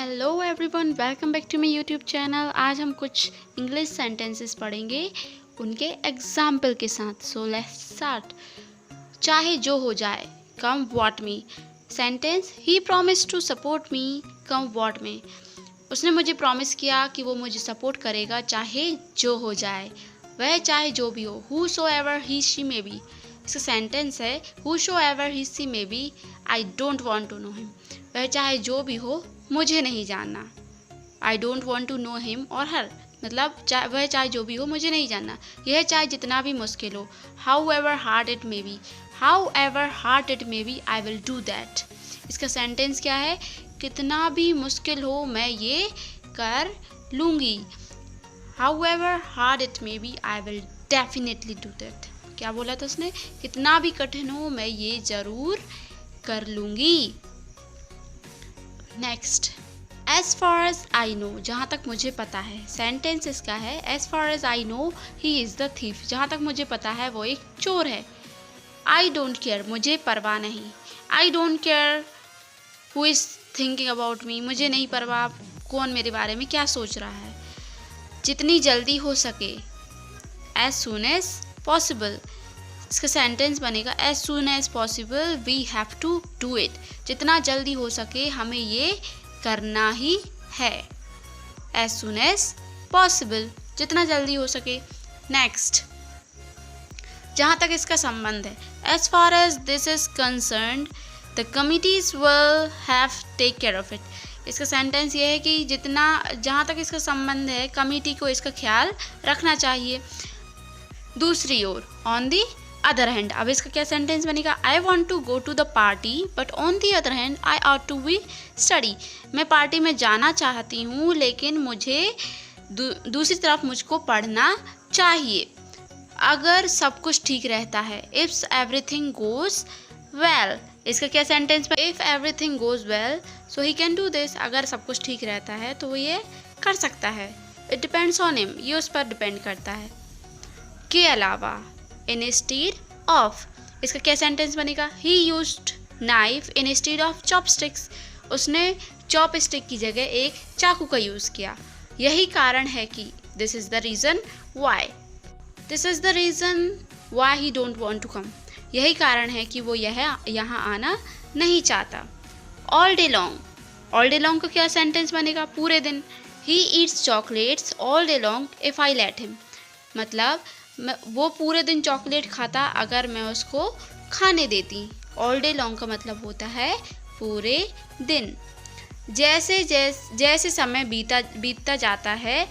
Hello everyone, welcome back to my YouTube channel. आज हम कुछ इंग्लिश सेंटेंसेस पढ़ेंगे उनके एग्जाम्पल के साथ। So let's start. चाहे जो हो जाए, come what may. Sentence, he promise to support me, come what may. उसने मुझे प्रॉमिस किया कि वो मुझे सपोर्ट करेगा चाहे जो हो जाए, वह चाहे जो भी हो। Whosoever he she may be. इसका सेंटेंस है, whosoever he she may be, I don't want to know him. वह चाहे जो भी हो, मुझे नहीं जानना। I don't want to know him और हर, मतलब वह चाहे जो भी हो, मुझे नहीं जानना। यह चाहे जितना भी मुश्किल हो। How ever hard it may be, how ever hard it may be, I will do that. इसका सेंटेंस क्या है? कितना भी मुश्किल हो, मैं ये कर लूँगी। How ever hard it may be, I will definitely do that. क्या बोला था उसने? कितना भी कठिन हो, मैं ये ज़रूर कर लूँगी। Next, as far as I know, जहाँ तक मुझे पता है। सेंटेंस इसका है, as far as I know he is the thief. जहाँ तक मुझे पता है वो एक चोर है। आई डोंट केयर, मुझे परवाह नहीं। I don't care who is thinking about me, मुझे नहीं परवाह कौन मेरे बारे में क्या सोच रहा है। जितनी जल्दी हो सके, एज सुन एज पॉसिबल। इसका सेंटेंस बनेगा, as soon as possible we have to do it. जितना जल्दी हो सके हमें ये करना ही है। एज सुन एज पॉसिबल, जितना जल्दी हो सके। नेक्स्ट, जहाँ तक इसका संबंध है, as far as this is concerned the committees will have take care of it. इसका सेंटेंस ये है कि जहाँ तक इसका संबंध है, कमिटी को इसका ख्याल रखना चाहिए। दूसरी ओर, ऑन दी अदर हैंड। अब इसका क्या सेंटेंस बनेगा? I want to go to the party but on the other hand I ought to be study. मैं पार्टी में जाना चाहती हूँ, लेकिन मुझे दूसरी तरफ मुझको पढ़ना चाहिए। अगर सब कुछ ठीक रहता है, इफ एवरीथिंग गोज वेल। इसका क्या sentence? If everything goes well so he can do this. अगर सब कुछ ठीक रहता है तो वो ये कर सकता है। इट डिपेंड्स ऑन हिम, ये उस पर डिपेंड करता है। के अलावा, इंस्टीड ऑफ। इसका क्या सेंटेंस बनेगा? ही used knife instead of chopsticks. उसने चॉपस्टिक की जगह एक चाकू का यूज़ किया। यही कारण है कि this is the reason why, this is the reason why he don't want to come. यही कारण है कि वो यहाँ आना नहीं चाहता। All day long, all day long का क्या सेंटेंस बनेगा? पूरे दिन। He eats chocolates all day long if I let him. मतलब वो पूरे दिन चॉकलेट खाता अगर मैं उसको खाने देती। ऑल डे लॉन्ग का मतलब होता है पूरे दिन। जैसे समय बीतता जाता है,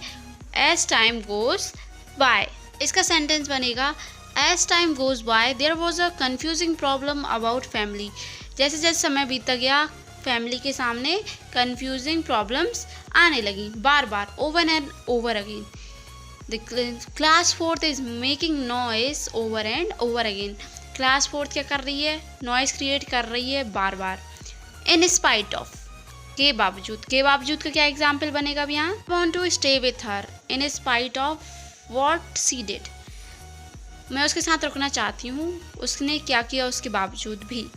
एज टाइम गोज बाय। इसका सेंटेंस बनेगा, as time goes by there was a confusing problem about family. जैसे जैसे समय बीतता गया, फैमिली के सामने कन्फ्यूजिंग प्रॉब्लम्स आने लगी, बार बार, over and over again. The class fourth is making noise over and over again. Class fourth क्या कर रही है? Noise create कर रही है बार बार। In spite of, के बावजूद। के बावजूद का क्या एग्जाम्पल बनेगा अब यहाँ? Want to stay with her in spite of what she did. मैं उसके साथ रुकना चाहती हूँ, उसने क्या किया उसके बावजूद भी।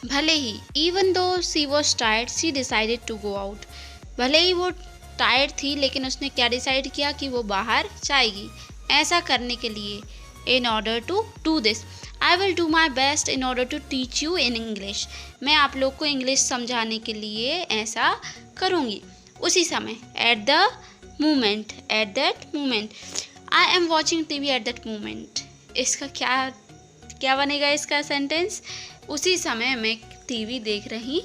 भले ही, even though she was tired, she decided to go out. भले ही वो टायर्ड थी, लेकिन उसने क्या डिसाइड किया कि वो बाहर जाएगी। ऐसा करने के लिए, in order to do this, I will do my best in order to teach you in English. मैं आप लोग को इंग्लिश समझाने के लिए ऐसा करूँगी। उसी समय, at the moment, at that moment. I am watching TV at that moment. इसका क्या बनेगा इसका सेंटेंस? उसी समय मैं टीवी देख रही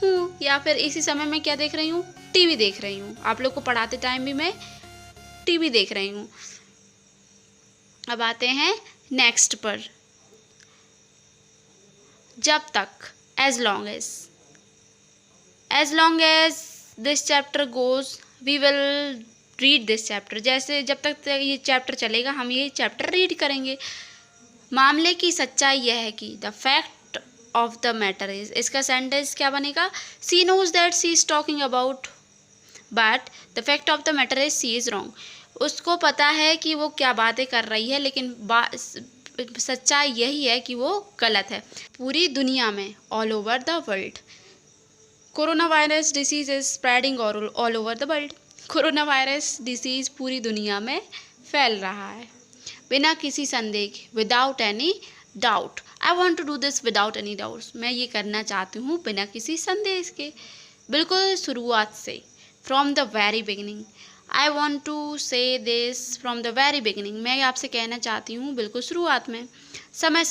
हूँ, या फिर इसी समय मैं क्या देख रही हूँ? टीवी देख रही हूँ। आप लोग को पढ़ाते टाइम भी मैं टीवी देख रही हूँ। अब आते हैं नेक्स्ट पर। जब तक, as long as this chapter goes we will read this chapter. जैसे जब तक ये चैप्टर चलेगा हम ये चैप्टर रीड करेंगे। मामले की सच्चाई यह है कि the fact of the matter is. इसका सेंटेंस क्या बनेगा? She knows that she is talking about but the fact of the matter is she is wrong. उसको पता है कि वो क्या बातें कर रही है, लेकिन सच्चाई यही है कि वो गलत है। पूरी दुनिया में, all over the world, corona virus disease is spreading all over the world. Corona virus disease पूरी दुनिया में फैल रहा है बिना किसी संदेह के, without any doubt. I want to do this without any doubts. मैं ये करना चाहती हूँ बिना किसी संदेह के, बिल्कुल शुरुआत से, from the very beginning. I want to say this from the very beginning. मैं आपसे कहना चाहती हूँ बिल्कुल शुरुआत में। समय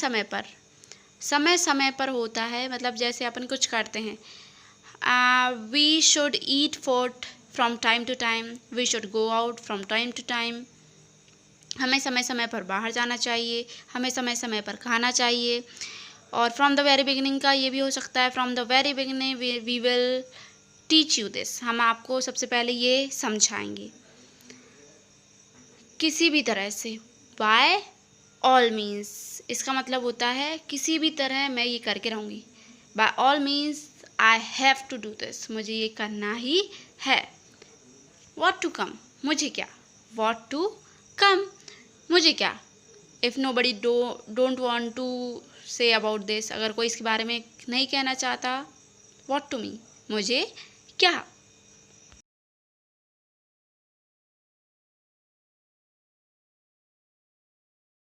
समय पर होता है, मतलब जैसे अपन कुछ करते हैं, we should eat food from time to time, we should go out from time to time. हमें समय समय पर बाहर जाना चाहिए, हमें समय समय पर खाना चाहिए। और फ्रॉम द वेरी बिगिनिंग का ये भी हो सकता है, from the very beginning we will teach you this. हम आपको सबसे पहले ये समझाएंगे किसी भी तरह से, बाय ऑल मीन्स। इसका मतलब होता है किसी भी तरह मैं ये करके रहूँगी। By all means I have to do this, मुझे ये करना ही है। वॉट टू कम, मुझे क्या, वॉट टू कम, मुझे क्या। If nobody don't want to say about this, अगर कोई इसके बारे में नहीं कहना चाहता, वॉट टू मी, मुझे क्या।